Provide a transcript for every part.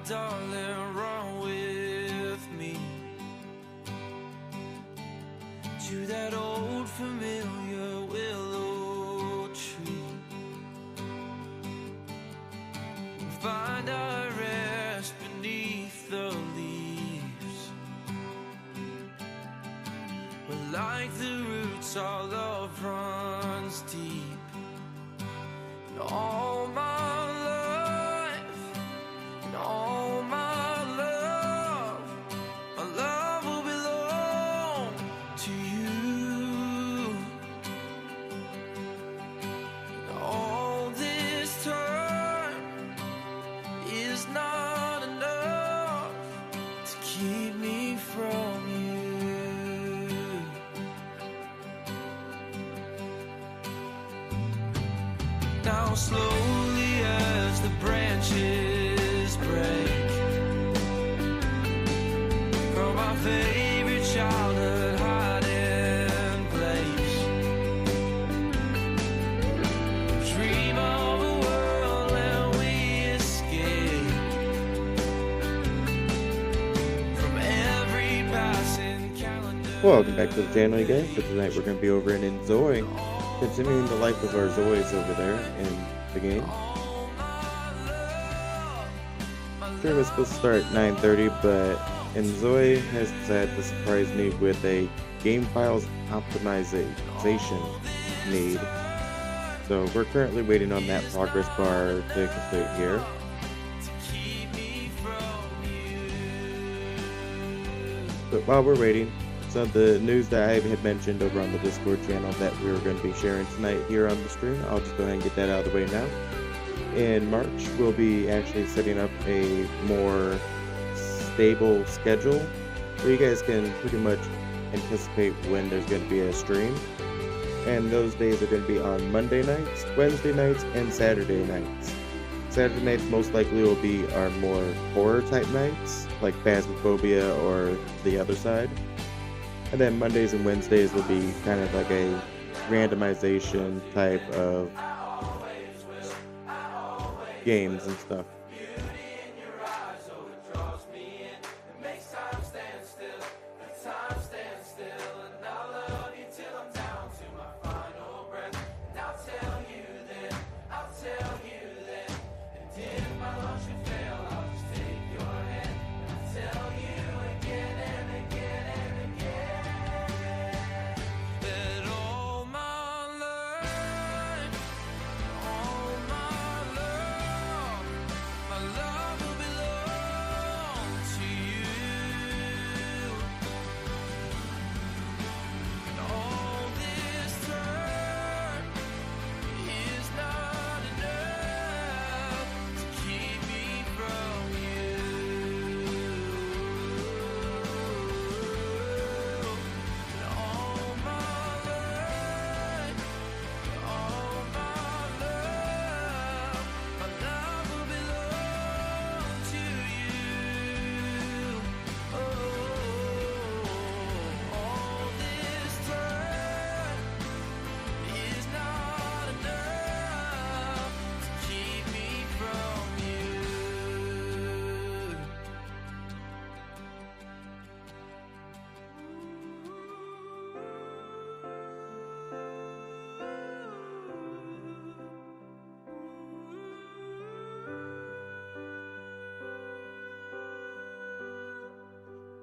darling, run with me to that old familiar willow tree and find our rest beneath the leaves, where like the roots our love runs deep. And all my life, and all my love will belong to you. And all this time is not enough to keep me from you. Now slowly as the branches break from our favorite childhood hiding place, dream of a world where we escape from every passing calendar. Welcome back to the channel, you guys. So tonight we're going to be over in Inzoi, continuing the life of our Zois over there in the game. Sure, it was supposed to start at 9:30, but Inzoi has decided to surprise me with a game files optimization need. So we're currently waiting on that progress bar to complete here. But while we're waiting, some of the news that I had mentioned over on the Discord channel that we were going to be sharing tonight here on the stream, I'll just go ahead and get that out of the way now. In March, we'll be actually setting up a more stable schedule where you guys can pretty much anticipate when there's going to be a stream. And those days are going to be on Monday nights, Wednesday nights, and Saturday nights. Saturday nights most likely will be our more horror type nights, like Phasmophobia or The Other Side. And then Mondays and Wednesdays will be kind of like a randomization type of games and stuff.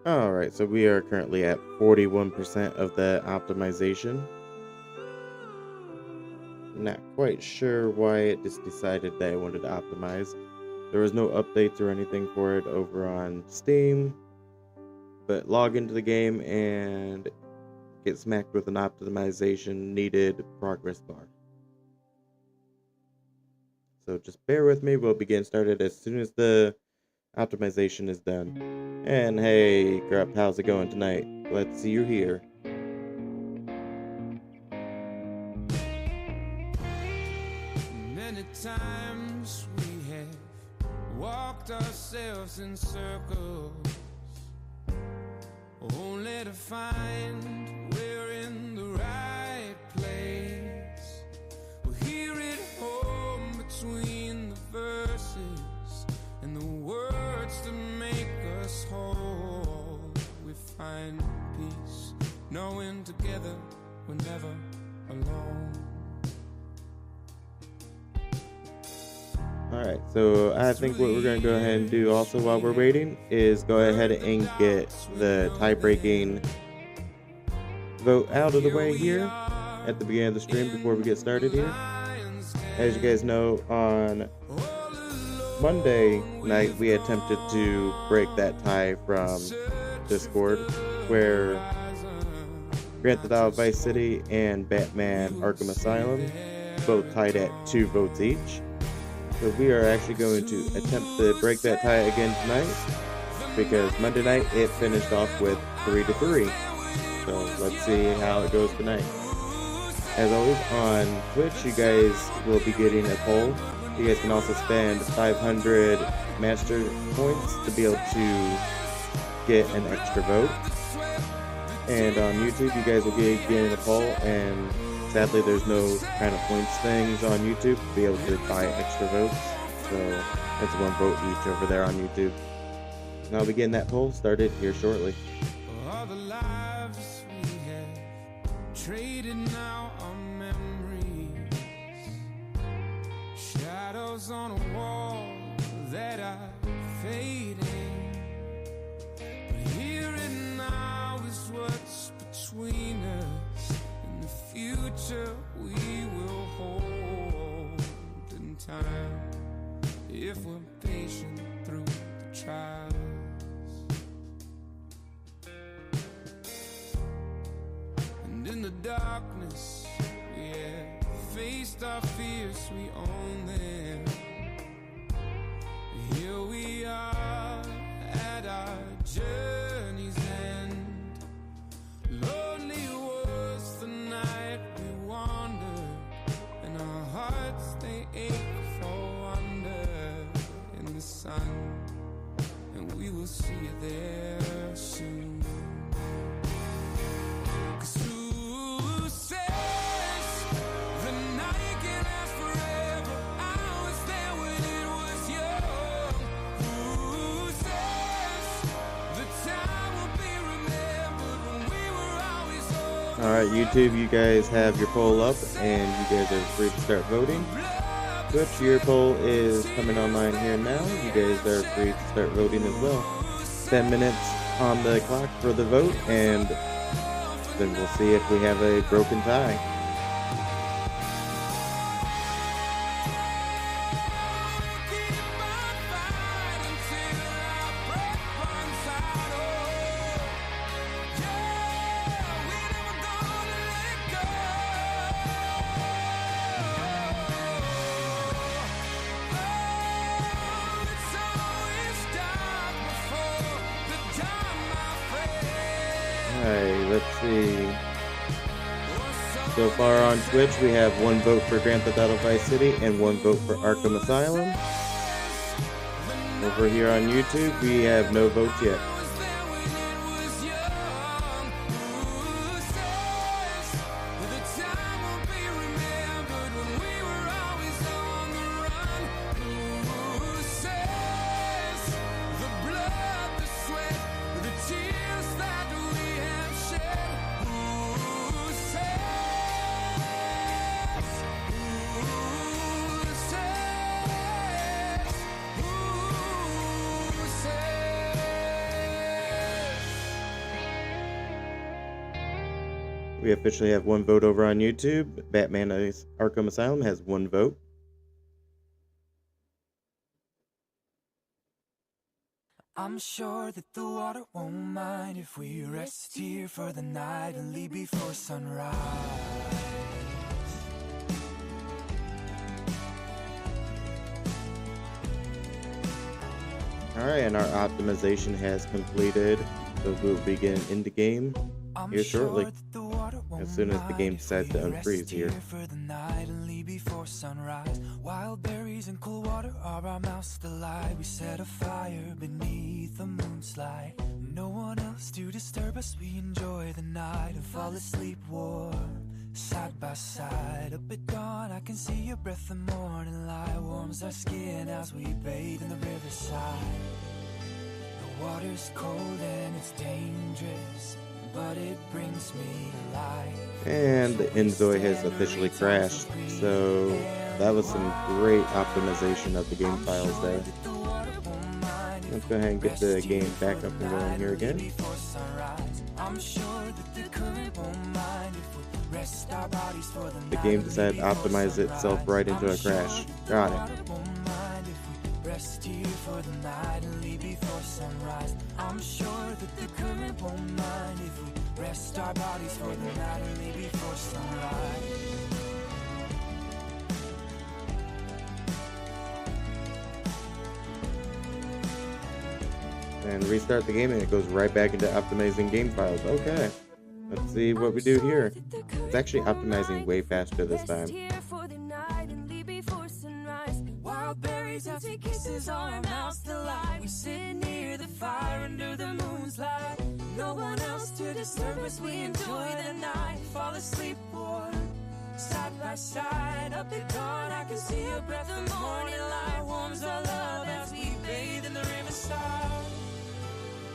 Alright, so we are currently at 41% of the optimization. Not quite sure why it just decided that I wanted to optimize. There was no updates or anything for it over on Steam. But log into the game and get smacked with an optimization needed progress bar. So just bear with me, we'll begin started as soon as the optimization is done. And hey, Grupp, how's it going tonight? Glad to see you here. Many times we have walked ourselves in circles, only to find we're in the right place. We'll hear it home between the verses, and the words knowing together we're never alone. Alright, so I think what we're going to go ahead and do also while we're waiting is go ahead and get the tie-breaking vote out of the way here at the beginning of the stream before we get started here. As you guys know, on Monday night we attempted to break that tie from Discord where Grand Theft Auto Vice City and Batman Arkham Asylum both tied at 2 votes each. So we are actually going to attempt to break that tie again tonight because Monday night it finished off with 3-3. So let's see how it goes tonight. As always, on Twitch, you guys will be getting a poll. You guys can also spend 500 master points to be able to get an extra vote. And on YouTube, you guys will be getting a poll, and sadly there's no kind of points things on YouTube to be able to buy extra votes. So that's 1 vote each over there on YouTube. And I'll be getting that poll started here shortly. All the lives we have traded now are memories, shadows on a wall that are fading. But here and now is what's between us, and the future we will hold in time if we're patient through the trials. In the darkness, we have faced our fears, we own them. Here we are at our journey's end. Lonely was the night we wandered, and our hearts they ache for wonder in the sun, and we will see you there soon. Alright, YouTube, you guys have your poll up, and you guys are free to start voting. Twitch, your poll is coming online here now. You guys are free to start voting as well. 10 minutes on the clock for the vote, and then we'll see if we have a broken tie. Alright, let's see. So far on Twitch, we have 1 vote for Grand Theft Auto Vice City and 1 vote for Arkham Asylum. Over here on YouTube, we have no votes yet. We officially have 1 vote over on YouTube. Batman Arkham Asylum has 1 vote. I'm sure that the water won't mind if we rest here for the night and leave before sunrise. Alright, and our optimization has completed, so we'll begin in the game here shortly, as soon as the game decides to unfreeze here. For the night and leave before sunrise. Wild berries and cool water are our mouths delight. We set a fire beneath the moon's light. No one else to disturb us. We enjoy the night and fall asleep warm, side by side. Up at dawn, I can see your breath. The morning light warms our skin as we bathe in the riverside. The water's cold and it's dangerous. but it brings me to life. And the Inzoi has officially crashed, so that was some great optimization of the game files there. Let's go ahead and get the game back up and going here again. The game decided to optimize itself right into a crash. Got it. Rest here for the night and leave before sunrise. I'm sure that the current won't mind if we rest our bodies for the night and leave before sunrise. And restart the game and it goes right back into optimizing game files. Okay, let's see what we do here. It's actually optimizing way faster this time. Wild berries and take kisses on our mouths to lie. We sit near the fire under the moon's light. No one else to disturb us, we enjoy the night. Fall asleep warm, side by side. Up at dawn I can see your breath, the morning light warms our love as we bathe in the riverside.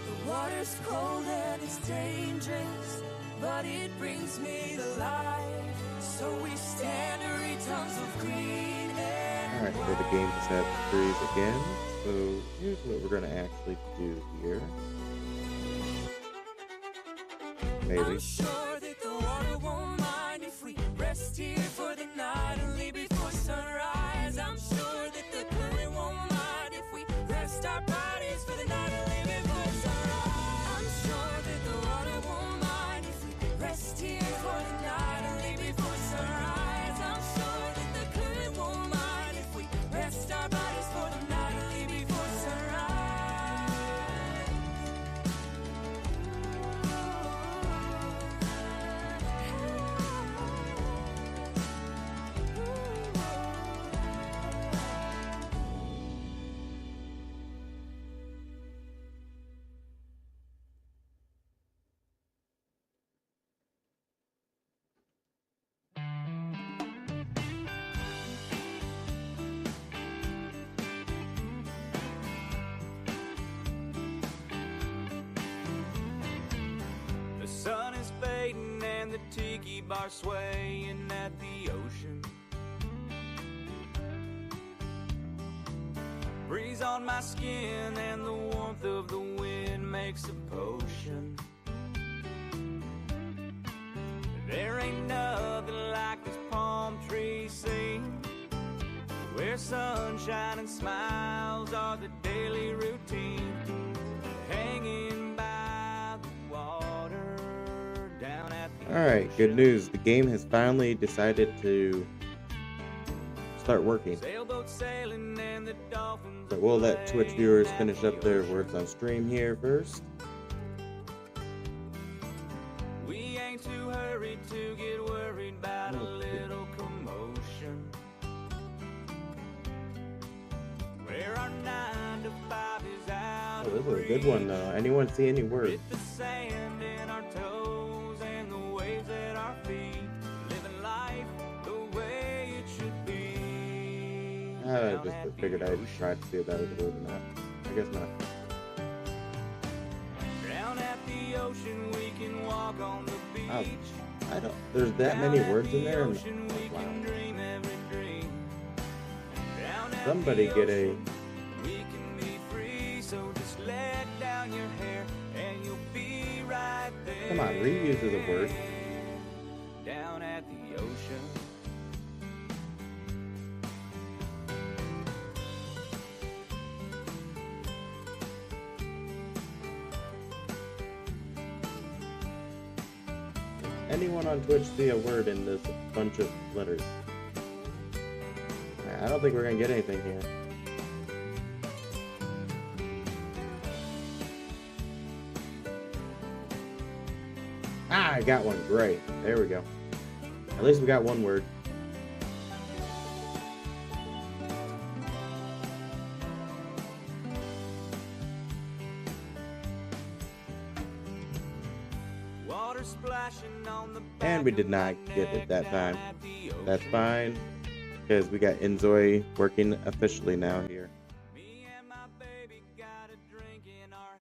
The water's cold and it's dangerous, but it brings me to life. So we stand to read tons of green and Alright, so the game just had to freeze again. So here's what we're going to actually do here. Maybe. I'm sure that the water won't mind if we rest here for the night and leave before sunrise. I'm sure that the current won't mind if we rest our bodies for the night and leave before sunrise. I'm sure that the water won't mind if we rest here for the night and leave before sunrise. I'm sure that the current won't mind if we rest our bodies for the night and leave before sunrise. The sun is fading and the tiki bar swaying at the ocean. Breeze on my skin and the warmth of the wind makes a potion. There ain't nothing like this palm tree scene, where sunshine and smiles are the daily routine. Hanging by the water down at the Alright, good news. The game has finally decided to start working. sailboat sailing and the dolphins. So we'll let Twitch viewers finish up their works on stream here first. We ain't too hurried to get worried about a little commotion. Where our 9 to 5 is out. Oh, this is a good one though. Anyone see any words? With the sand in our toes and the waves at our feet, living life the way it should be. I just figured I'd try to see if that was a word or not. I guess not. Down at the ocean we can walk on the beach. Oh, I don't. There's that many words in there. And, wow. Somebody get a. We can be free, so just let down your hair and you'll be right there. Come on, reuse is a word. Down at the ocean. Anyone on Twitch see a word in this bunch of letters? I don't think we're gonna get anything here. Ah, I got one. Great. There we go. At least we got one word. Water splashing on the And we did not get it that time. That's fine, because we got Inzoi working officially now here. Me and my baby got a drink in our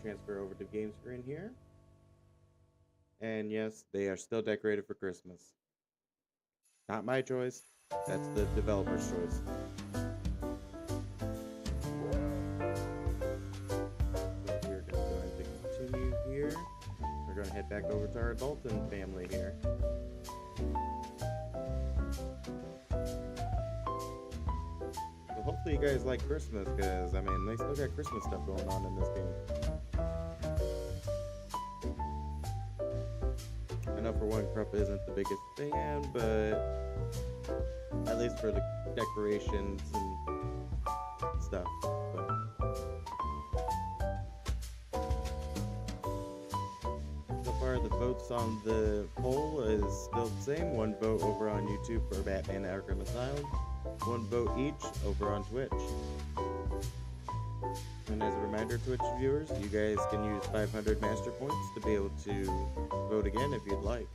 transfer over to game screen here. And yes, they are still decorated for Christmas. Not my choice, that's the developer's choice. So we're going to go ahead and continue here. We're going to head back over to our Dalton family here. So hopefully you guys like Christmas, because, I mean, they still got Christmas stuff going on in this game. I know for one, Krupp isn't the biggest fan, but at least for the decorations and stuff. But so far, the votes on the poll is still the same. 1 vote over on YouTube for Batman Arkham Asylum, 1 vote each over on Twitch. And as a reminder, Twitch viewers, you guys can use 500 master points to be able to vote again if you'd like.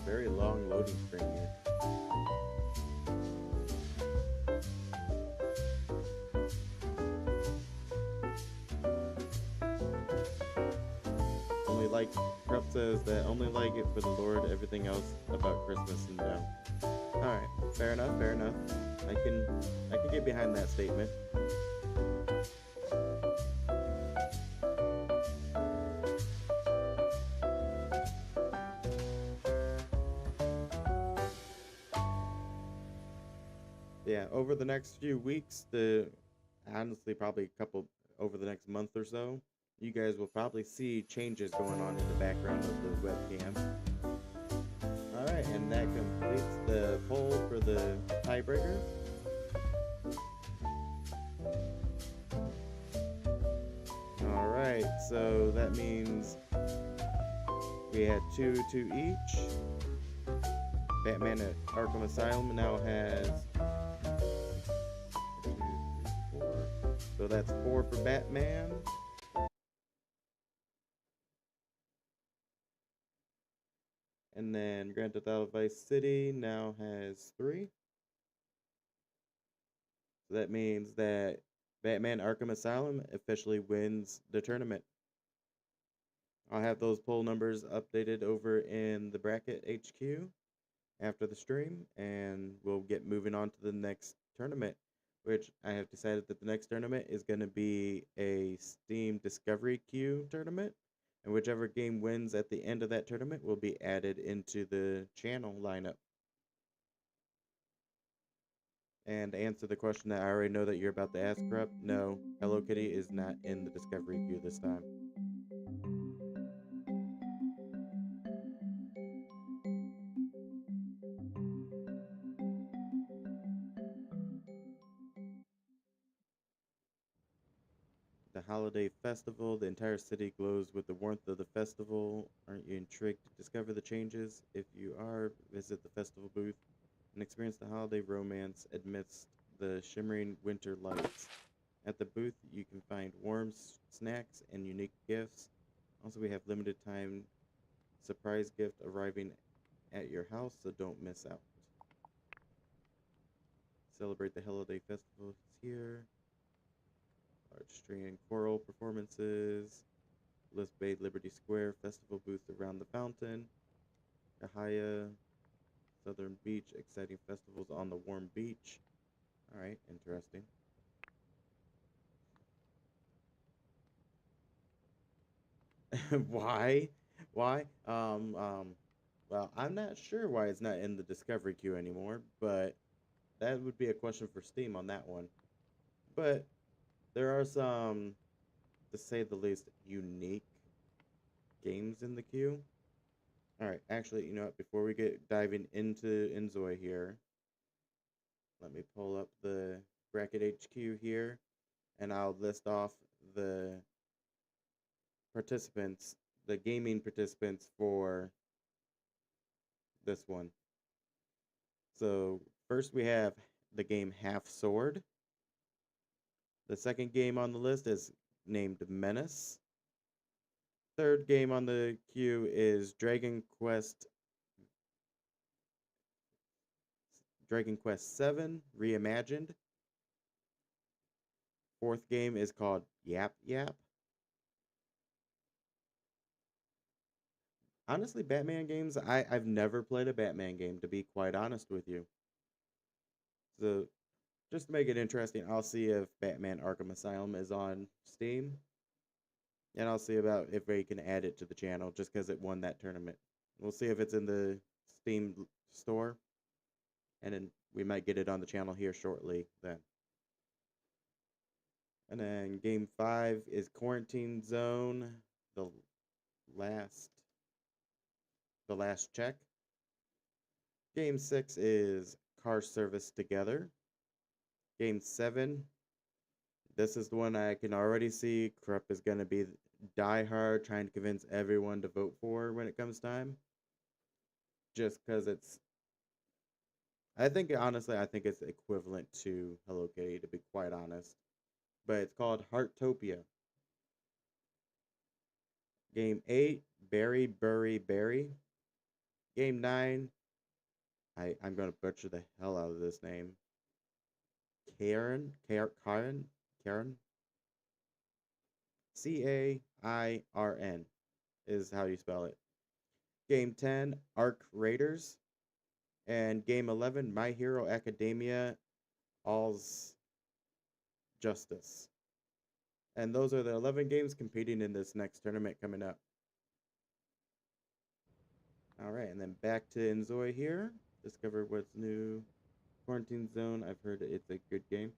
Very long loading screen here. Only like Krupp says that only like it for the Lord, everything else about Christmas and them. Alright, fair enough, fair enough. I can get behind that statement. Yeah, over the next few weeks, honestly probably a couple over the next month or so, you guys will probably see changes going on in the background of the webcam. Alright, and that completes the poll for the tiebreaker. Alright, so that means we had 2 each. Batman at Arkham Asylum now has 1, 2, 3, 4. So that's 4 for Batman. And then Grand Theft Auto Vice City now has 3. So that means that Batman Arkham Asylum officially wins the tournament. I'll have those poll numbers updated over in the bracket HQ after the stream, and we'll get moving on to the next tournament, which I have decided that the next tournament is going to be a Steam Discovery Queue tournament, and whichever game wins at the end of that tournament will be added into the channel lineup. And to answer the question that I already know that you're about to ask, Krupp, no, Hello Kitty is not in the Discovery Queue this time. The holiday festival, the entire city glows with the warmth of the festival. Aren't you intrigued to discover the changes? If you are, visit the festival booth and experience the holiday romance amidst the shimmering winter lights. At the booth, you can find warm snacks and unique gifts. Also, we have limited time surprise gift arriving at your house, so don't miss out. Celebrate the holiday festival here. Large tree and choral performances. Bliss Bay Liberty Square festival booth around the fountain. Kahaya, Southern Beach, exciting festivals on the warm beach. Alright, interesting. Why? Why? Well, I'm not sure why it's not in the Discovery queue anymore, but that would be a question for Steam on that one. But there are some, to say the least, unique games in the queue. All right, actually, you know what? Before we get diving into Inzoi here, let me pull up the bracket HQ here, and I'll list off the participants, the gaming participants for this one. So first we have the game Half Sword. The second game on the list is named Menace. Third game on the queue is Dragon Quest 7 Reimagined. Fourth game is called Yap Yap. Honestly, Batman games, I've never played a Batman game, to be quite honest with you. So just to make it interesting, I'll see if Batman Arkham Asylum is on Steam. And I'll see about if we can add it to the channel just because it won that tournament. We'll see if it's in the Steam store. And then we might get it on the channel here shortly then. And then game 5 is Quarantine Zone, the last check. Game 6 is Car Service Together. Game 7, this is the one I can already see Krupp is going to be diehard, trying to convince everyone to vote for when it comes time. Just because it's, I think it's equivalent to Hello Kitty, to be quite honest. But it's called Heartopia. Game 8, Berry Burry Berry. Game 9, I'm going to butcher the hell out of this name. Karen. Cairn is how you spell it. Game 10, Arc Raiders. And Game 11, My Hero Academia All's Justice. And those are the 11 games competing in this next tournament coming up. Alright, and then back to Inzoi here. Discover what's new. Quarantine Zone, I've heard it's a good game.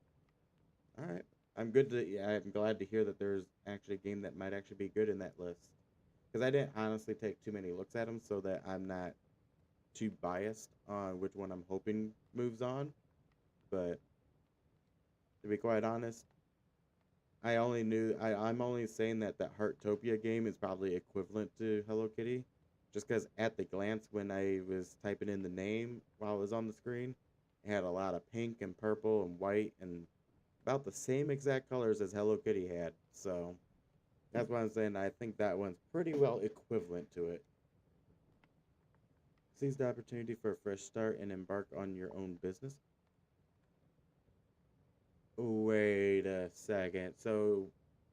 Alright. I'm glad to hear that there's actually a game that might actually be good in that list. Because I didn't honestly take too many looks at them so that I'm not too biased on which one I'm hoping moves on. But to be quite honest, I'm only saying that Heartopia game is probably equivalent to Hello Kitty. Just because at the glance when I was typing in the name while it was on the screen, it had a lot of pink and purple and white and about the same exact colors as Hello Kitty had. So that's why I'm saying I think that one's pretty well equivalent to it. Seize the opportunity for a fresh start and embark on your own business. Wait a second. So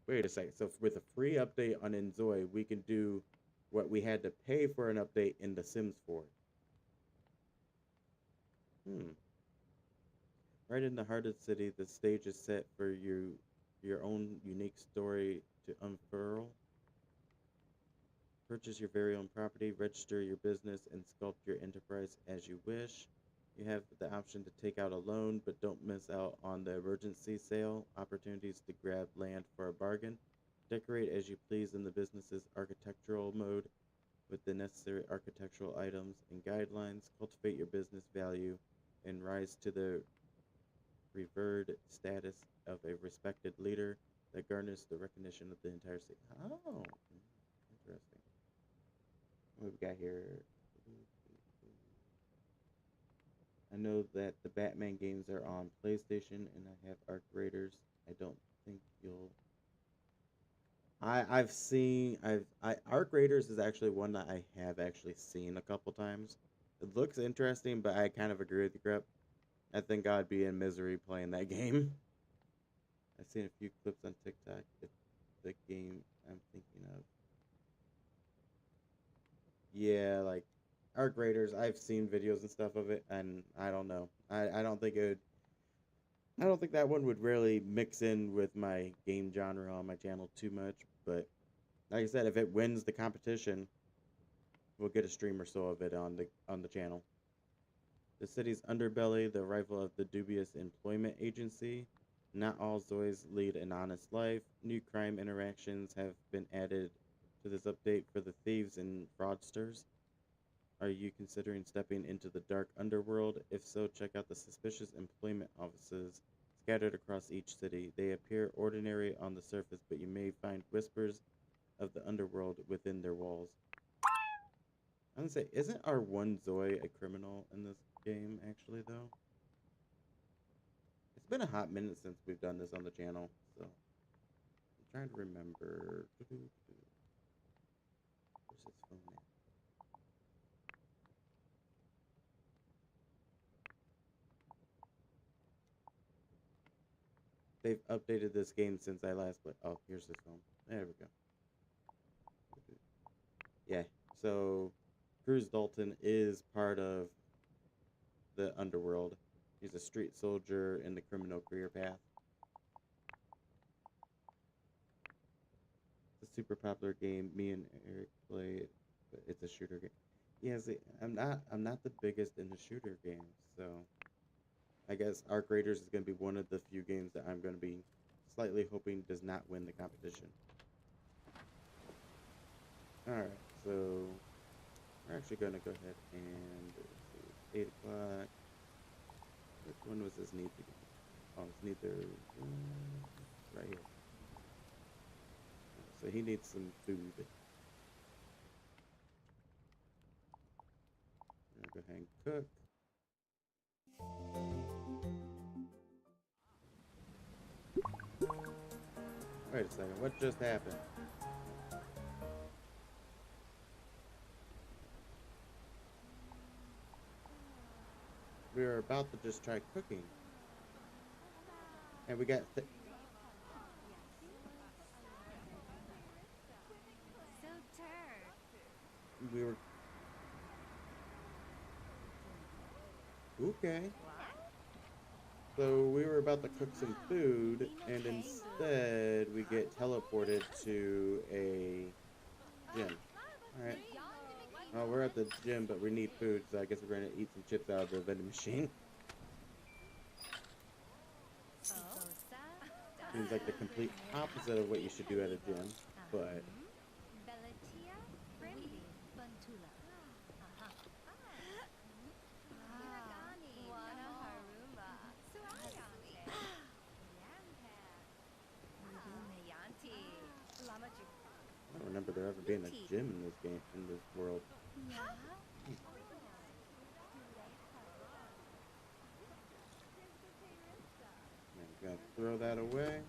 with a free update on Inzoi, we can do what we had to pay for an update in The Sims 4. Right in the heart of the city, the stage is set for your own unique story to unfurl. Purchase your very own property, register your business, and sculpt your enterprise as you wish. You have the option to take out a loan, but don't miss out on the emergency sale opportunities to grab land for a bargain. Decorate as you please in the business's architectural mode with the necessary architectural items and guidelines. Cultivate your business value and rise to the revered status of a respected leader that garners the recognition of the entire city. Oh, interesting. What we've got here? I know that the Batman games are on PlayStation, and I have Arc Raiders. I don't think you'll. I've seen Arc Raiders is actually one that I have actually seen a couple times. It looks interesting, but I kind of agree with you, Grep. I think I'd be in misery playing that game. I've seen a few clips on TikTok. It's the game I'm thinking of. Yeah, like Arc Raiders. I've seen videos and stuff of it, and I don't know. I don't think it would. I don't think that one would really mix in with my game genre on my channel too much. But like I said, if it wins the competition, we'll get a stream or so of it on the channel. The city's underbelly, the arrival of the dubious employment agency. Not all Zoids lead an honest life. New crime interactions have been added For this update for the thieves and fraudsters, are you considering stepping into the dark underworld? If so, check out the suspicious employment offices scattered across each city. They appear ordinary on the surface, but you may find whispers of the underworld within their walls. I'm gonna say, isn't our one Zoe a criminal in this game, actually, though? It's been a hot minute since we've done this on the channel, so I'm trying to remember. Where's his phone at? They've updated this game since I last played. Oh, here's his phone. There we go. Yeah, so Cruz Dalton is part of the underworld. He's a street soldier in the criminal career path. It's a super popular game. Me and Eric play it, but it's a shooter game. Yeah, see, I'm not the biggest in the shooter games, so I guess Arc Raiders is going to be one of the few games that I'm going to be slightly hoping does not win the competition. Alright, so we're actually going to go ahead and see, 8 o'clock. Which one was his need to get? Oh, it's neither right here. So he needs some food. I'm gonna go ahead and cook. Wait a second, what just happened? We were about to just try cooking. And we got we were okay. So we were about to cook some food, and instead we get teleported to a gym. Alright. Well, we're at the gym, but we need food, so I guess we're going to eat some chips out of the vending machine. Seems like the complete opposite of what you should do at a gym, but... I don't remember there ever being a gym in this game, in this world. I'm gonna throw that away.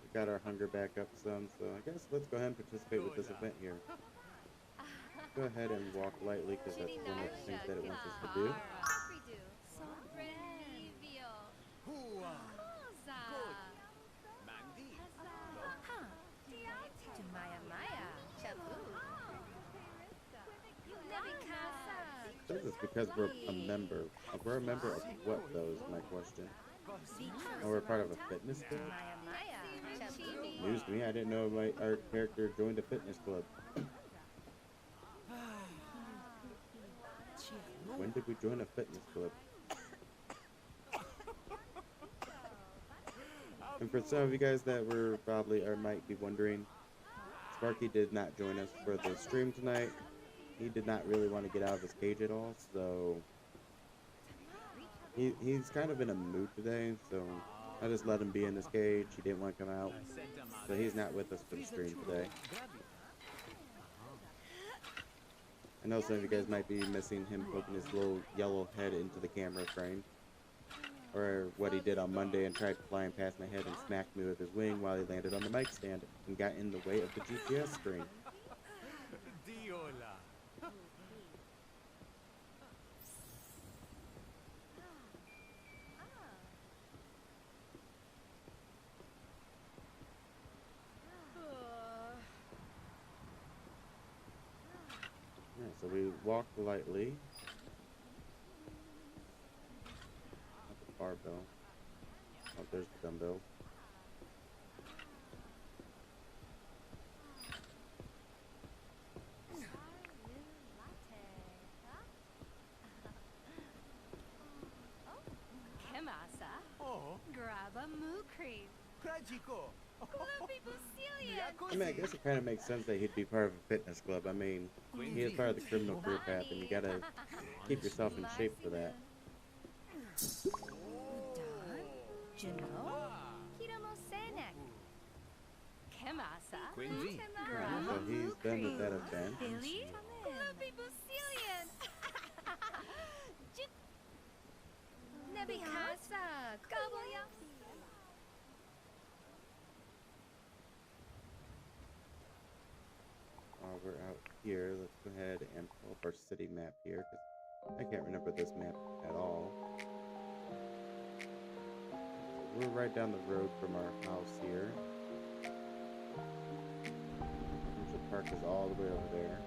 We got our hunger back up some, so I guess let's go ahead and participate with this event here. Go ahead and walk lightly, because that's one of the things that it wants us to do. This is because we're a member. We're a member of what, though, is my question. Oh, we're part of a fitness club? News to me, I didn't know our character joined a fitness club. When did we join a fitness club? And for some of you guys that were probably or might be wondering, Sparky did not join us for the stream tonight. He did not really want to get out of his cage at all, so he's kind of in a mood today, so I just let him be in his cage. He didn't want to come out, so he's not with us for the stream today. I know some of you guys might be missing him poking his little yellow head into the camera frame, or what he did on Monday and tried flying past my head and smacked me with his wing while he landed on the mic stand and got in the way of the GPS screen. Yeah, so we walk lightly. Not the barbell. Oh, there's the dumbbell. Grab a moo cream. I mean, I guess it kind of makes sense that he'd be part of a fitness club. I mean, he is part of the criminal career path, and you gotta keep yourself in shape for that. So he's done with that event. While we're out here, let's go ahead and pull up our city map here, because I can't remember this map at all. We're right down the road from our house here. Central Park is all the way over there.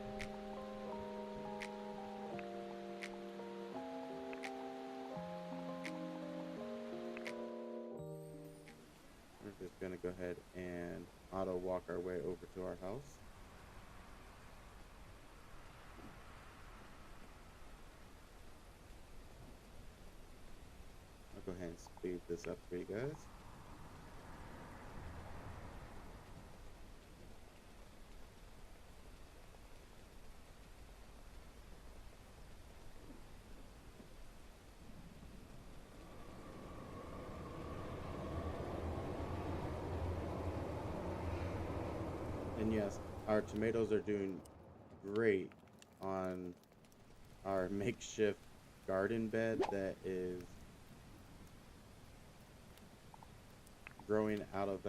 We're just gonna go ahead and auto walk our way over to our house. I'll go ahead and speed this up for you guys. And yes, our tomatoes are doing great on our makeshift garden bed that is growing out of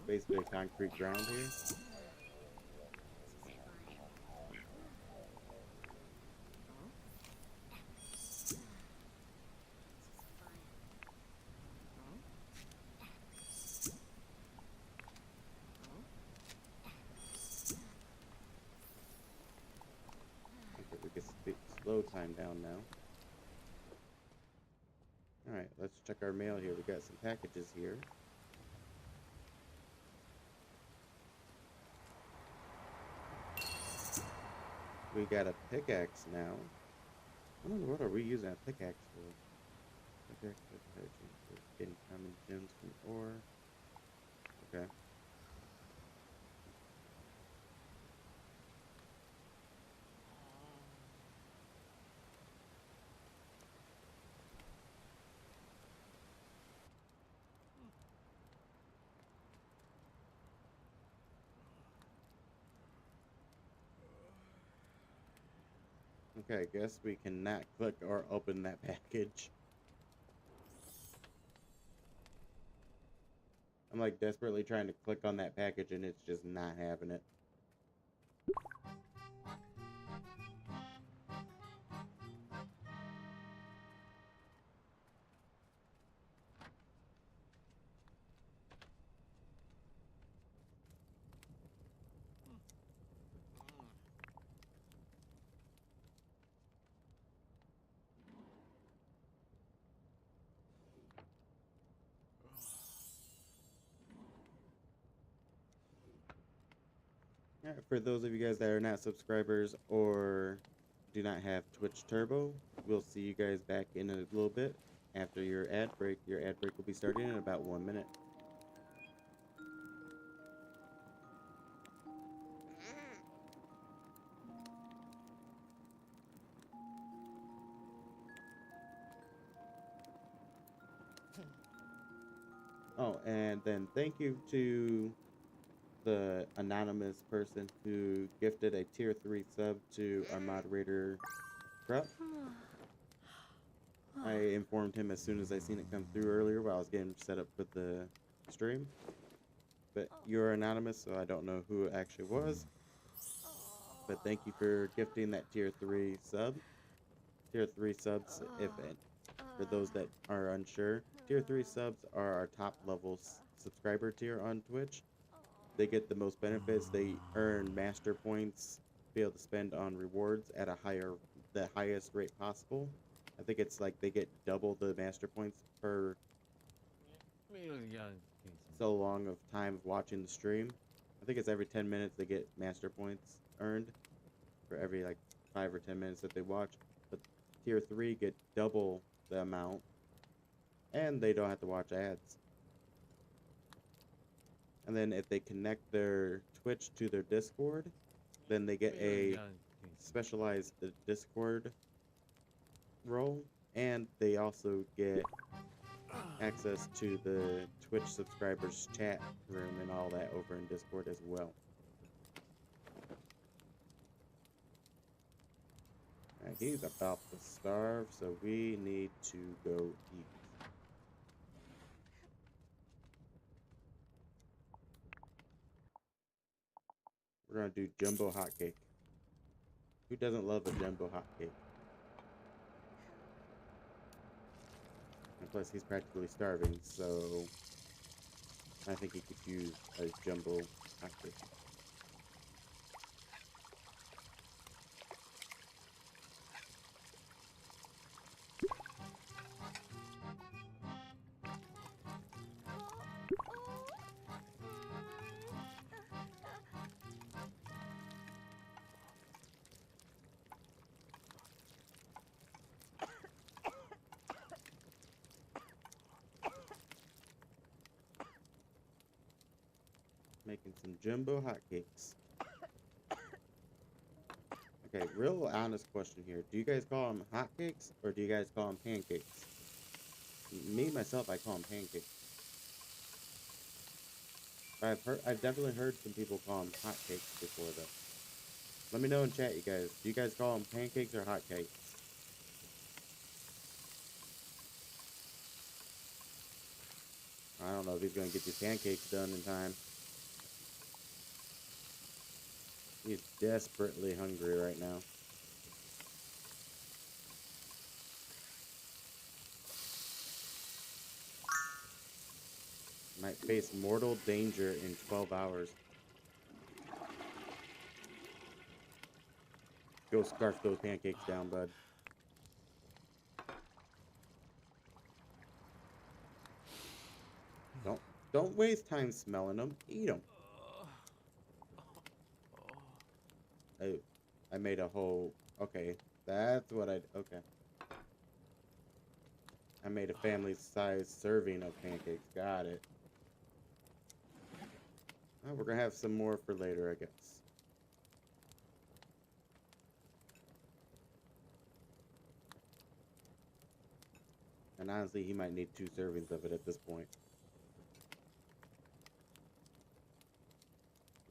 basically a concrete ground here. Okay, we can slow time down now. Alright, let's check our mail here. We got some packages here. We got a pickaxe now. I don't know, what are we using a pickaxe for? Pickaxe for getting common gems from ore. Okay. Okay, I guess we cannot click or open that package. I'm like desperately trying to click on that package and it's just not having it. Alright, for those of you guys that are not subscribers or do not have Twitch Turbo, we'll see you guys back in a little bit after your ad break. Your ad break will be starting in about 1 minute. Oh, and then thank you to the anonymous person who gifted a tier 3 sub to our moderator, Prep. I informed him as soon as I seen it come through earlier while I was getting set up for the stream. But you're anonymous, so I don't know who it actually was. But thank you for gifting that tier 3 sub. Tier 3 subs, for those that are unsure, tier 3 subs are our top level subscriber tier on Twitch. They get the most benefits. They earn master points, be able to spend on rewards at the highest rate possible. I think it's like they get double the master points per so long of time of watching the stream. I think it's every 10 minutes they get master points earned for every like 5 or 10 minutes that they watch. But tier 3 get double the amount, and they don't have to watch ads. And then if they connect their Twitch to their Discord, then they get a specialized Discord role, and they also get access to the Twitch subscribers chat room and all that over in Discord as well. Alright, he's about to starve, so we need to go eat. We're gonna do jumbo hotcake. Who doesn't love a jumbo hotcake? And plus, he's practically starving, so I think he could use a jumbo hotcake. Making some jumbo hotcakes. Okay, real honest question here. Do you guys call them hotcakes or do you guys call them pancakes? Me, myself, I call them pancakes. I've definitely heard some people call them hotcakes before though. Let me know in chat, you guys. Do you guys call them pancakes or hotcakes? I don't know if he's gonna get these pancakes done in time. He's desperately hungry right now. Might face mortal danger in 12 hours. Go scarf those pancakes down, bud. Don't waste time smelling them. Eat them. I made a whole... Okay, that's what okay. I made a family-sized serving of pancakes. Got it. Well, we're gonna have some more for later, I guess. And honestly, he might need 2 servings of it at this point.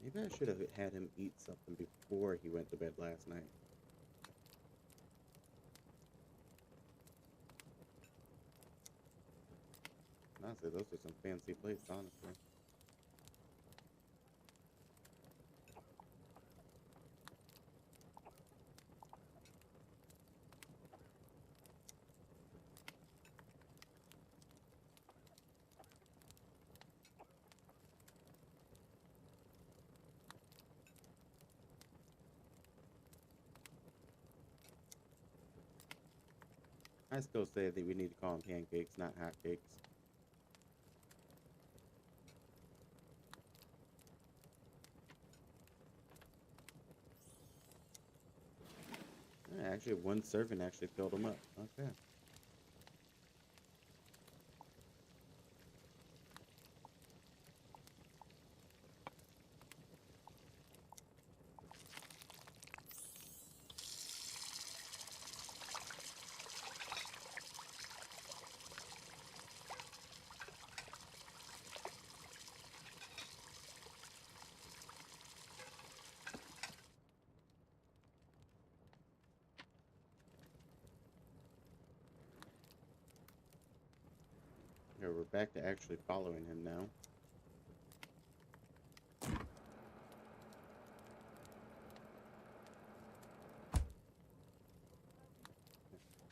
Maybe I should have had him eat something before he went to bed last night. Honestly, those are some fancy plates, honestly. I still say that we need to call them pancakes, not hotcakes. Actually, 1 serving actually filled them up. Okay. Here, we're back to actually following him now.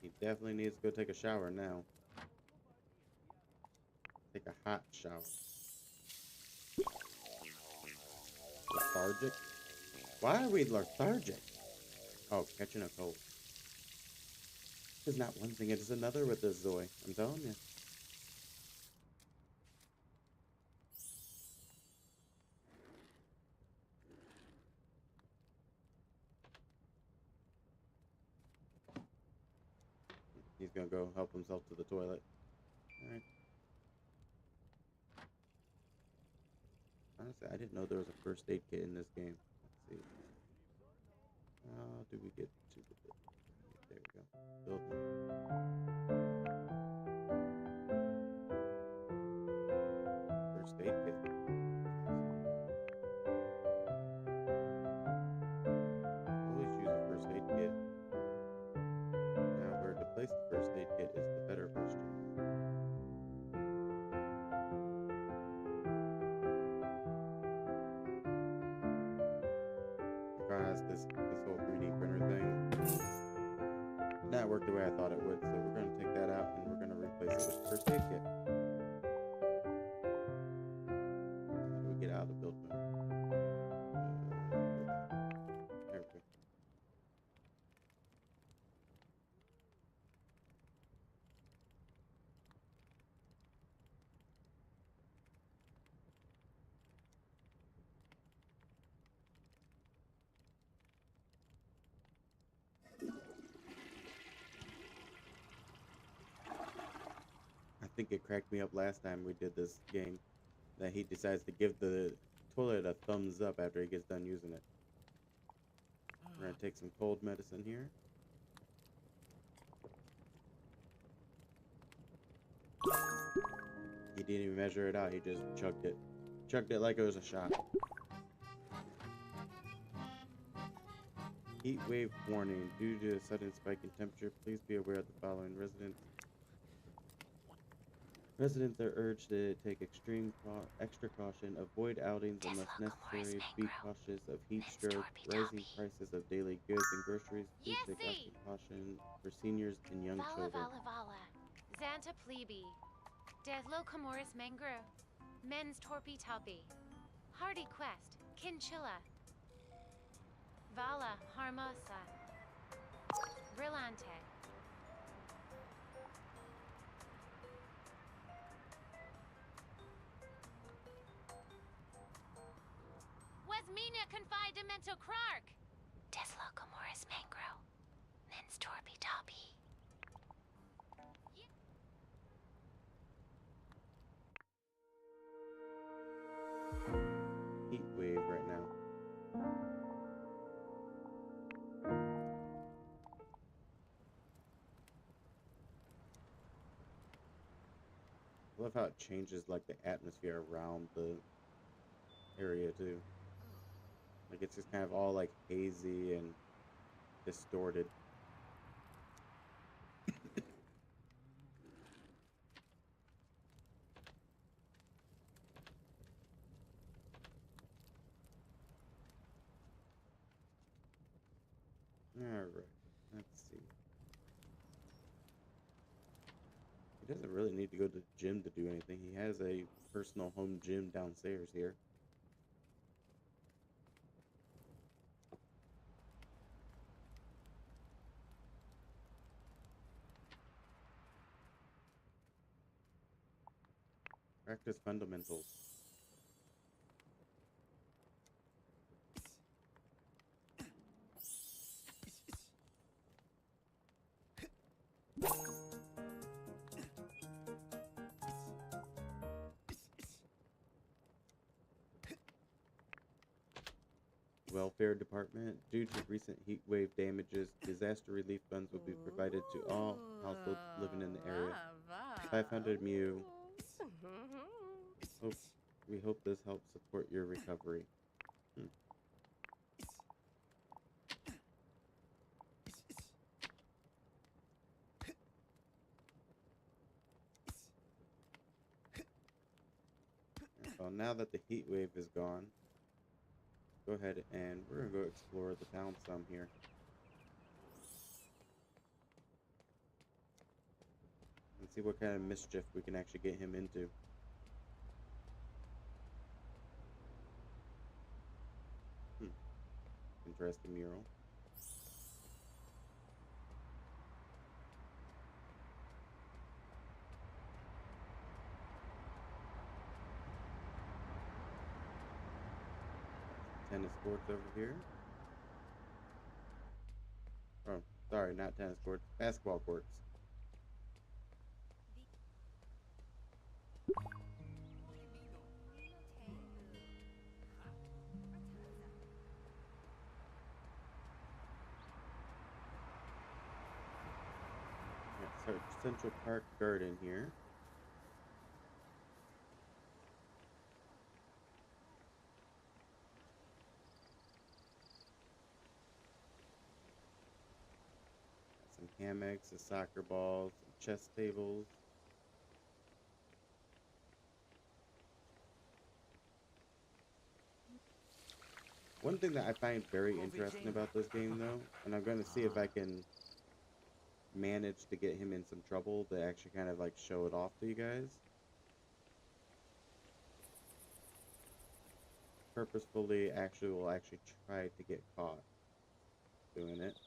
He definitely needs to go take a shower now. Take a hot shower. Lethargic? Why are we lethargic? Oh, catching a cold. It's not one thing, it is another with this Zoe. I'm telling you. He's gonna go help himself to the toilet. Alright. Honestly, I didn't know there was a first aid kit in this game. Let's see. How do we get to the building? There we go. Building. First aid kit. Always use a first aid kit. Now, where to place the first aid kit is the better question. Surprised this whole 3D printer thing did not work the way I thought it would, so we're going to take that out and we're going to replace it with the first aid kit. How do we get out of the building? There we go. I think it cracked me up last time we did this game that he decides to give the toilet a thumbs up after he gets done using it. We're going to take some cold medicine here. He didn't even measure it out, he just chugged it. Chugged it like it was a shot. Heat wave warning. Due to a sudden spike in temperature, please be aware of the following. Residents are urged to take extra caution, avoid outings unless necessary, be cautious of heat stroke, rising prices of daily goods and groceries. Please take extra caution for seniors and young children. Xanta plebe. Des locomoris mangro. Mens torpi talpi. Hardy quest. Kinchilla. Vala harmosa. Brillante. Wesmina confidamento Clark. Des locomoris mangro. Mens torpi talpi. Heat wave right now. I love how it changes like the atmosphere around the area too. Like it's just kind of all like hazy and distorted. Alright, let's see. He doesn't really need to go to the gym to do anything. He has a personal home gym downstairs here. Practice fundamentals. Welfare Department. Due to recent heat wave damages, disaster relief funds will be provided to all households living in the area. 500 mu. We hope this helps support your recovery. Well, now that the heat wave is gone, go ahead and we're going to go explore the town some here. And see what kind of mischief we can actually get him into. Interesting mural. Tennis courts over here. Oh, sorry, not tennis courts. Basketball courts. our Central Park garden here. Got some hammocks, a soccer ball, some chess tables. One thing that I find very interesting about this game, though, and I'm going to see if I can manage to get him in some trouble to actually kind of like show it off to you guys. Purposefully will actually try to get caught doing it.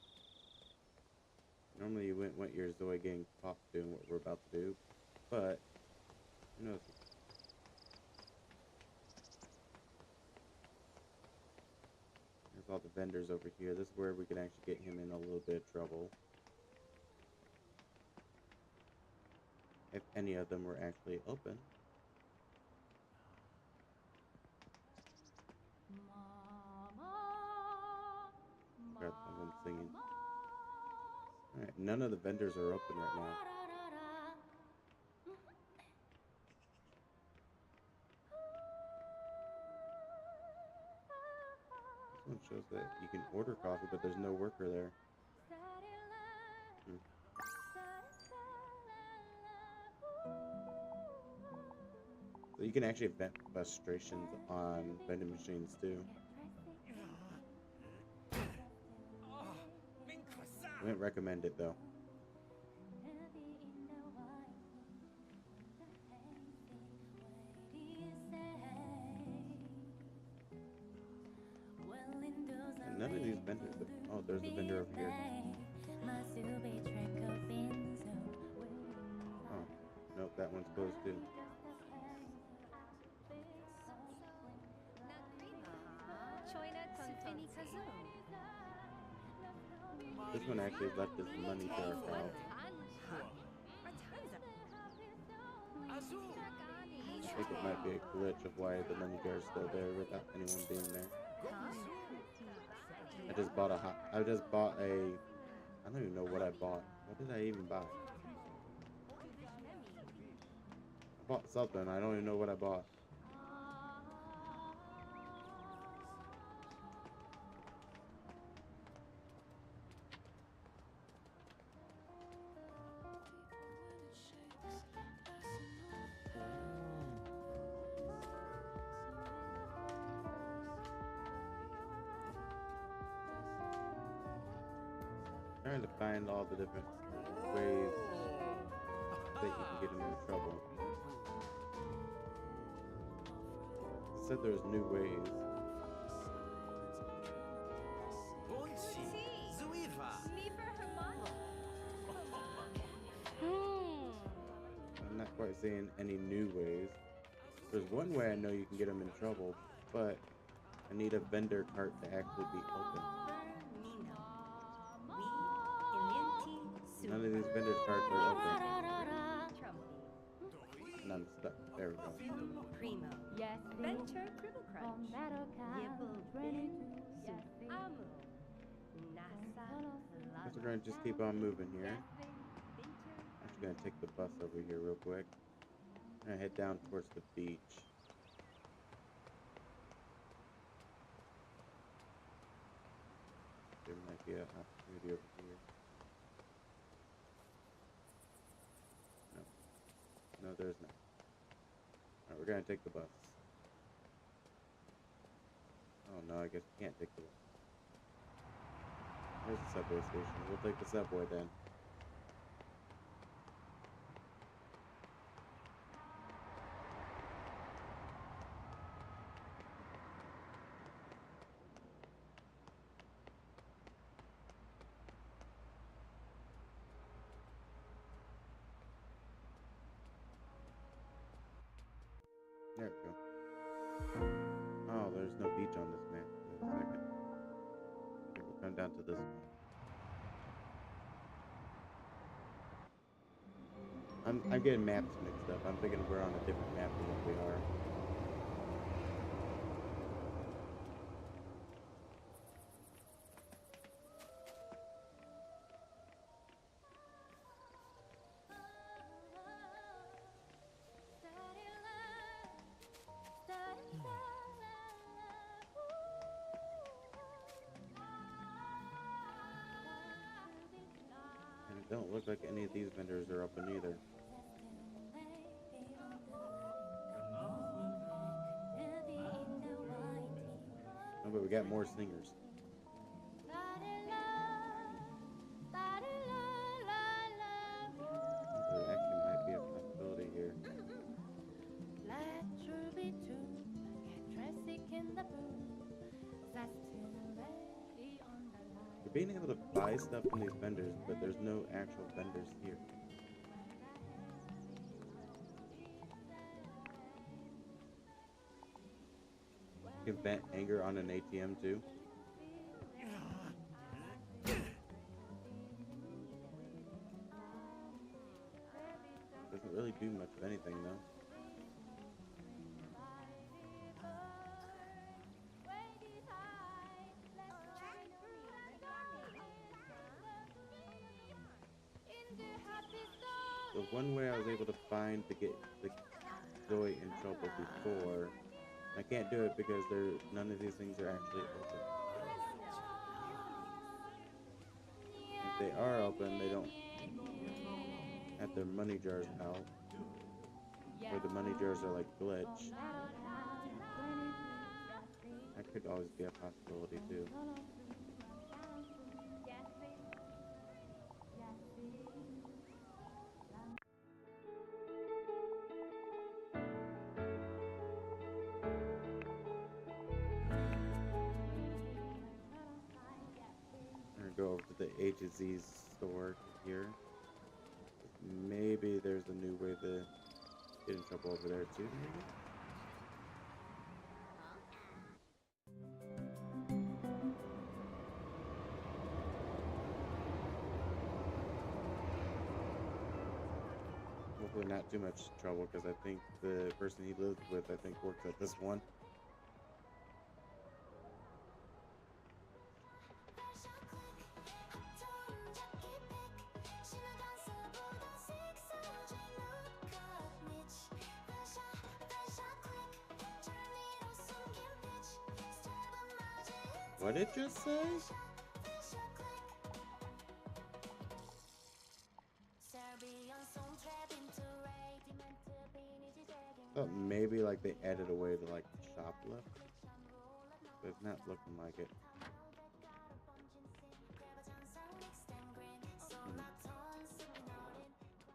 Normally you wouldn't want your Zoe getting caught doing what we're about to do, but who knows? There's all the vendors over here. This is where we can actually get him in a little bit of trouble. If any of them were actually open. Got someone singing. Alright, none of the vendors are open right now. This one shows that you can order coffee, but there's no worker there. So you can actually vent frustrations on vending machines too. I wouldn't recommend it though. And none of these vendors. Oh, there's the vendor over here. Oh, nope, that one's closed too. This one actually left his money jar out. I think it might be a glitch of why the money jar is still there without anyone being there. I just bought a I don't even know what I bought. What did I even buy? I bought something. I don't even know what I bought. Trying to find all the different ways that you can get him in trouble. It said there's new ways. I'm not quite seeing any new ways. There's one way I know you can get him in trouble, but I need a vendor cart to actually be open. None of these vendor carts are open. And I'm stuck. There we go. Primo. Yes. Venture Cribble Crunch. Guess we're gonna just keep on moving here. I'm just gonna take the bus over here real quick. I'm gonna head down towards the beach. There might be an opportunity over here. No, there's not. Alright, we're gonna take the bus. Oh no, I guess we can't take the bus. There's the subway station. We'll take the subway then. There we go. Oh, there's no beach on this map. Wait a second. Okay, we'll come down to this one. I'm getting maps mixed up. I'm thinking we're on a different map than what we are. They don't look like any of these vendors are open either. Oh, but we got more singers. There actually might be a possibility here. You're being able to buy stuff from these vendors, but there's no actual vendors here. You can vent anger on an ATM too. Doesn't really do much of anything though. The one way I was able to find to get the Zoe in trouble before, I can't do it because none of these things are actually open. If they are open, they don't have their money jars out, or the money jars are like glitched. That could always be a possibility too. I'm gonna go over to the A to Z store here. Maybe there's a new way to get in trouble over there too, maybe? Hopefully not too much trouble, because I think the person he lives with, I think, works at this one. What did it just say? Thought maybe like they added a way to like shoplift, but it's not looking like it.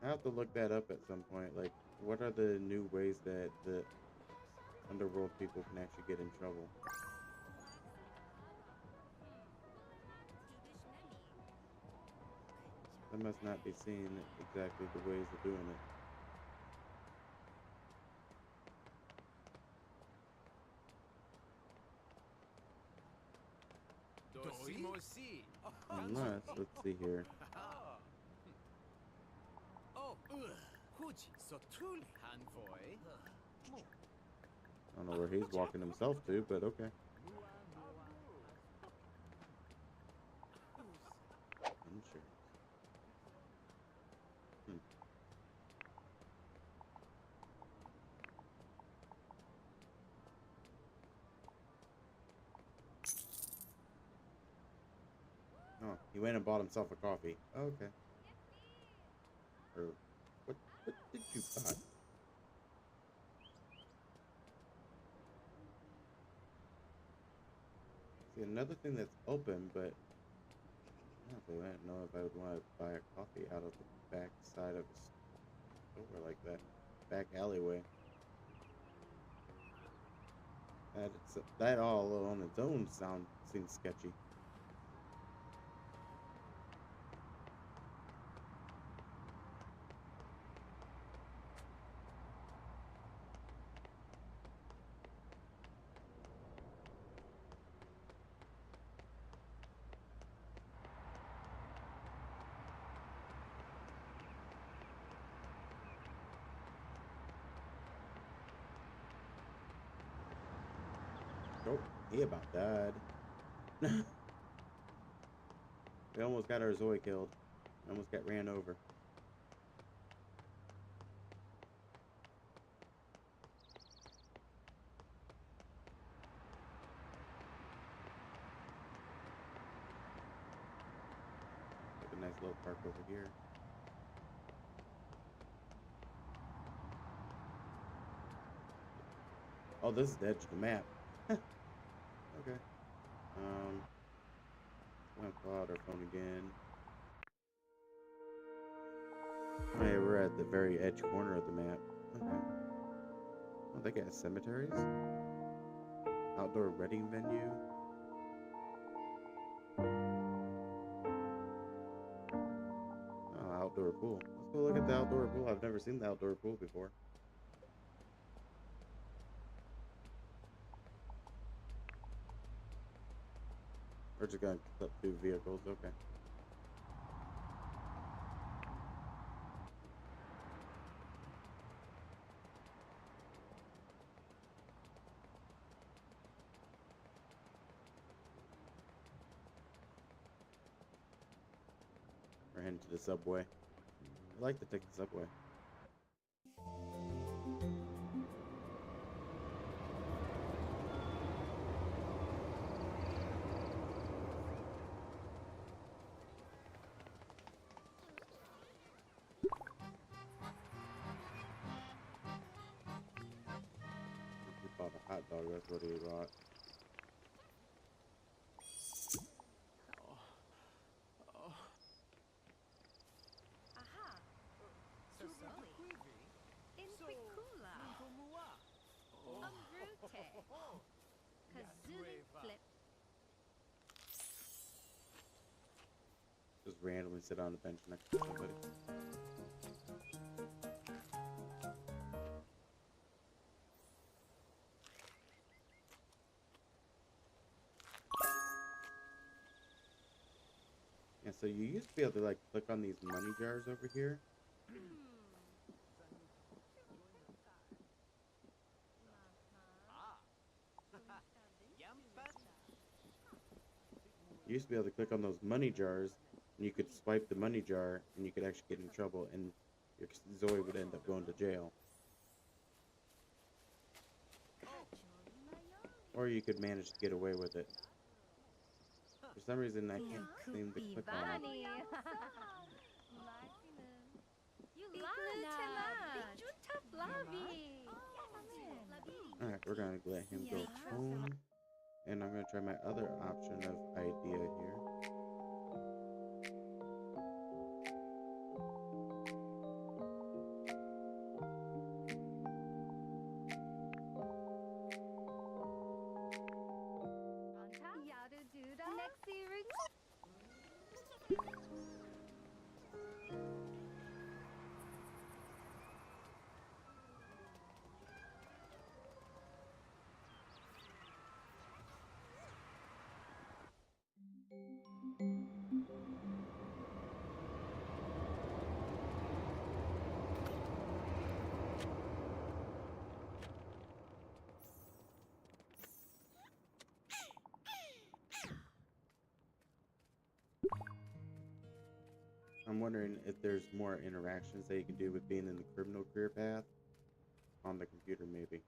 I have to look that up at some point. Like, what are the new ways that the underworld people can actually get in trouble? I must not be seeing exactly the ways of doing it. Unless, let's see here. I don't know where he's walking himself to, but okay. Insurance. Oh, he went and bought himself a coffee. Okay. Or what did you buy? See, another thing that's open, but I don't know if I would want to buy a coffee out of the back side of a store like that. Back alleyway. That all on its own seems sketchy. Oh, he about died. We almost got our Zoe killed. Almost got ran over. Have a nice nice little park over here. Oh, this is the edge of the map. Okay. I'm gonna pull out our phone again. Oh yeah, we're at the very edge corner of the map. Okay. Oh, they got cemeteries? Outdoor wedding venue? Oh, outdoor pool. Let's go look at the outdoor pool. I've never seen the outdoor pool before. We're just gonna clip through vehicles. Okay. We're heading to the subway. I like to take the subway. He bought a hot dog. That's what he bought. Aha. Susoli. Inquicula. Umbrute. Kazuli flip. Just randomly sit on the bench next to somebody. Yeah, so you used to be able to like click on these money jars over here. You used to be able to click on those money jars, and you could swipe the money jar, and you could actually get in trouble, and your Zoe would end up going to jail. Or you could manage to get away with it. For some reason, I can't seem to click on it. Alright, we're gonna let him go home. And I'm gonna try my other option of idea here. I'm wondering if there's more interactions that you can do with being in the criminal career path on the computer, maybe.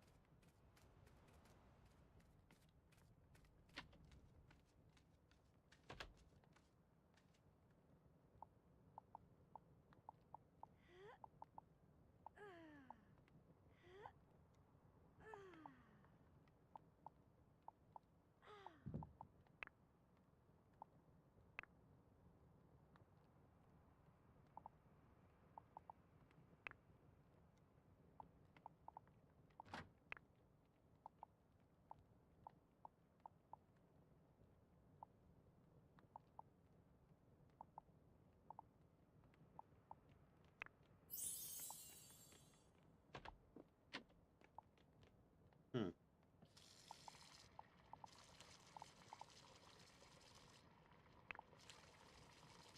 Hmm.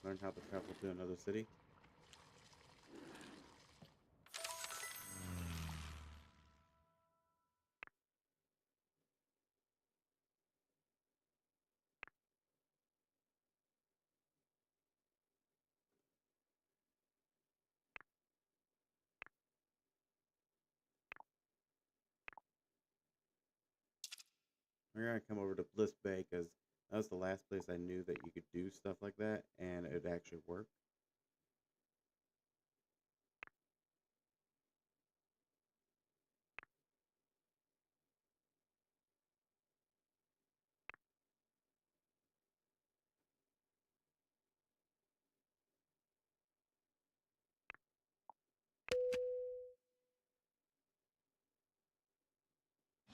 Learn how to travel to another city. We're gonna come over to Bliss Bay because That was the last place I knew that you could do stuff like that and it actually worked.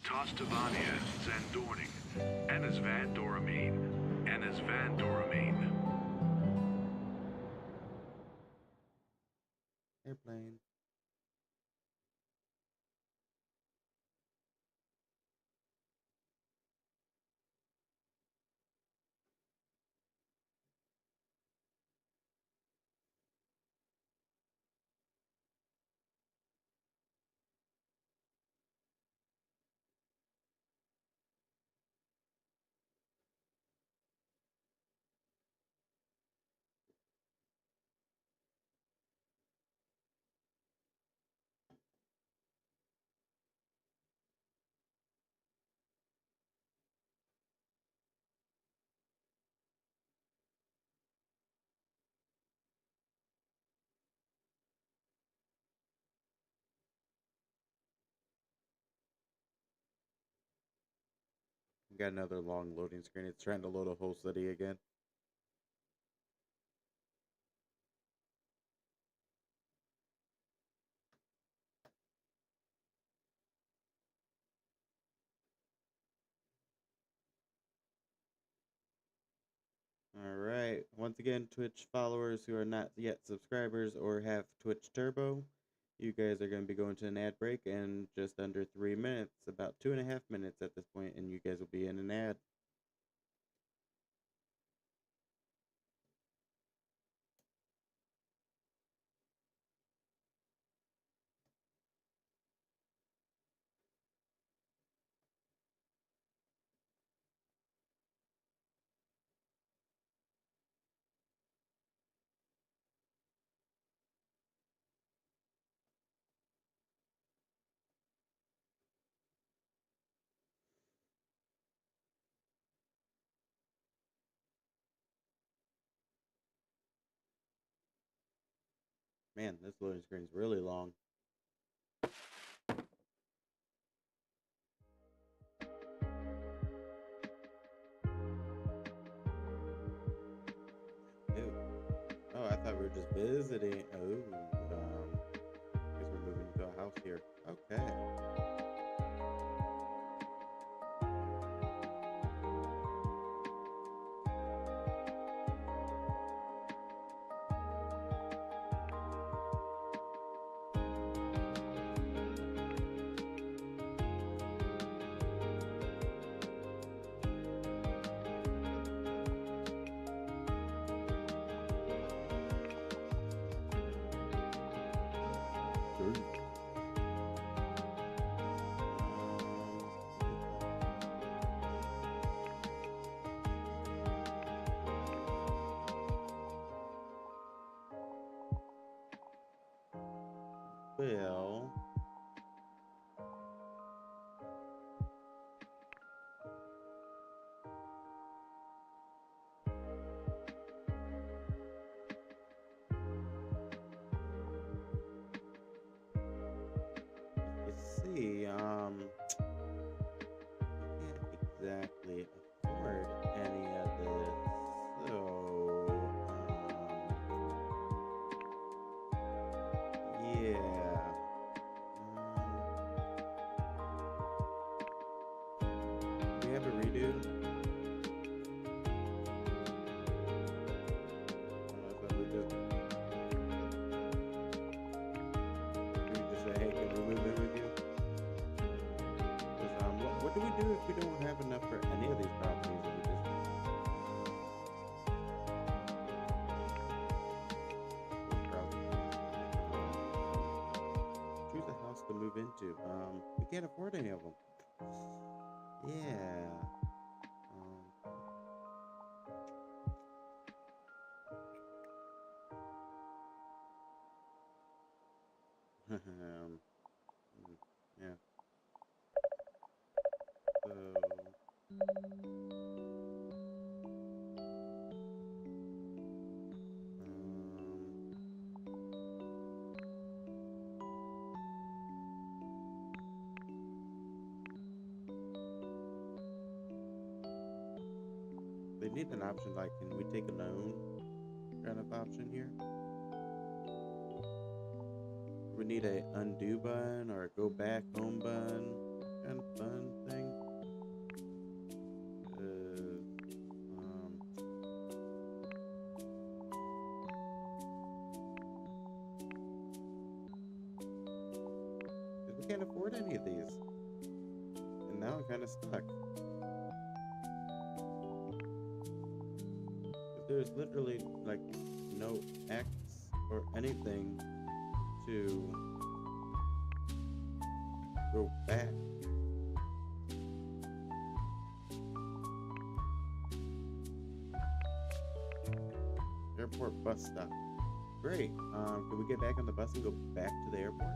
Tostavania, Zandorning, Ennis Van Doramine, Ennis Van Doramine. Airplane. Got another long loading screen. It's trying to load a whole city again. All right. Once again, Twitch followers who are not yet subscribers or have Twitch Turbo, you guys are going to be going to an ad break in just under 3 minutes, about 2.5 minutes at this point, and you guys will be in an ad. Man, this loading screen is really long. Ew. Oh, I thought we were just visiting. Oh, guess we're moving into a house here. Okay. Well, you see, can't exactly afford any of this, so, yeah. Do we have a redo? So we just say, hey, can we move in with you? 'Cause, what do we do if we don't have enough for any of these properties? And we just choose a house to move into. We can't afford any of them. Yeah. Yeah. So They need an option like, can we take a loan kind of option here? We need a undo button or a go back home button kind of fun thing. We can't afford any of these. And now I'm kind of stuck. There's literally like no X or anything to go back. Airport bus stop. Great. Can we get back on the bus and go back to the airport?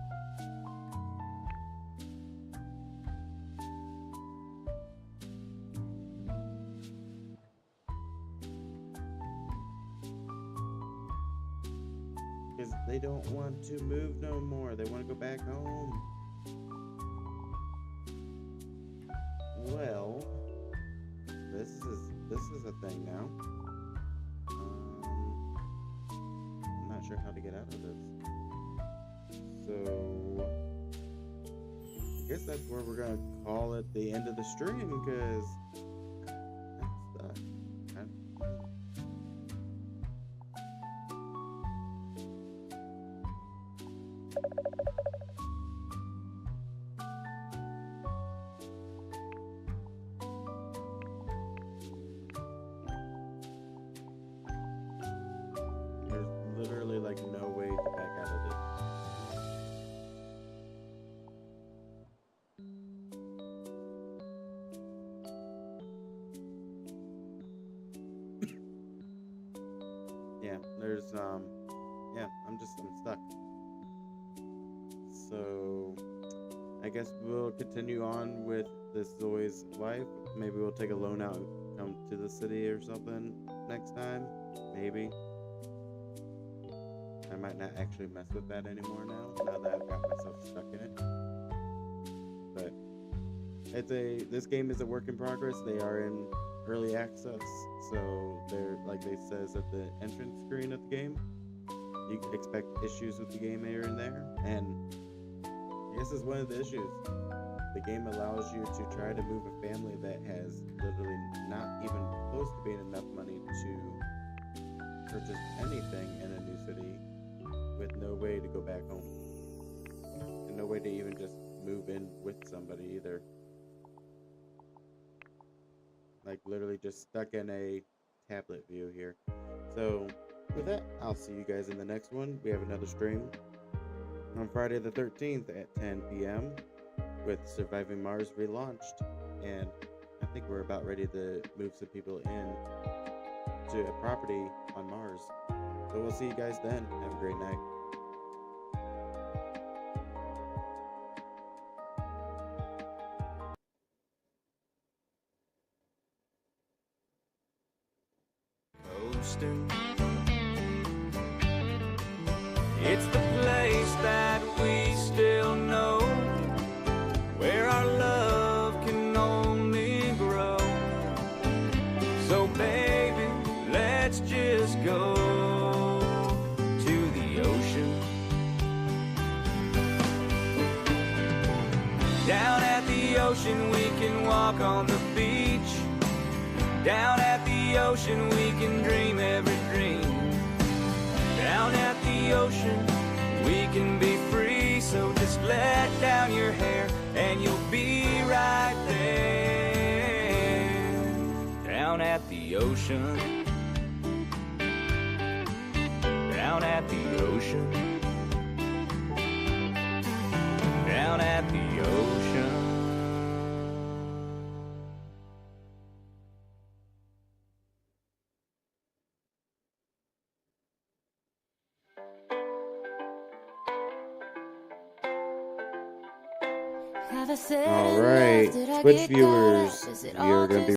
Because they don't want to move no more. They want to go back home. Well, this is a thing now. I'm not sure how to get out of this. So I guess that's where we're gonna call it the end of the stream, because literally like no way to back out of this. Yeah, there's yeah, I'm stuck. So I guess we'll continue on with this Zoe's life. Maybe we'll take a loan out and come to the city or something next time. Maybe. I might not actually mess with that anymore now that I've got myself stuck in it. But this game is a work in progress. They are in early access, so they're like they says at the entrance screen of the game. You can expect issues with the game here and there, and this is one of the issues. The game allows you to try to move a family that has literally not even close to being enough money to purchase anything in a new city, with no way to go back home. And no way to even just move in with somebody either. Like literally just stuck in a tablet view here. So with that, I'll see you guys in the next one. We have another stream on Friday the 13th at 10 p.m. with Surviving Mars relaunched. And I think we're about ready to move some people in to a property on Mars. So we'll see you guys then. Have a great night. Coasting. It's the place that we still know, where our love can only grow. So baby, let's just go to the ocean. Down at the ocean we can walk on the beach. Down at the ocean we can dream every dream. Down at the ocean we can be free. So just let down your hair and you'll be right there. Down at the ocean. Down at the ocean. Down at the ocean. All right, Twitch viewers, we are going to be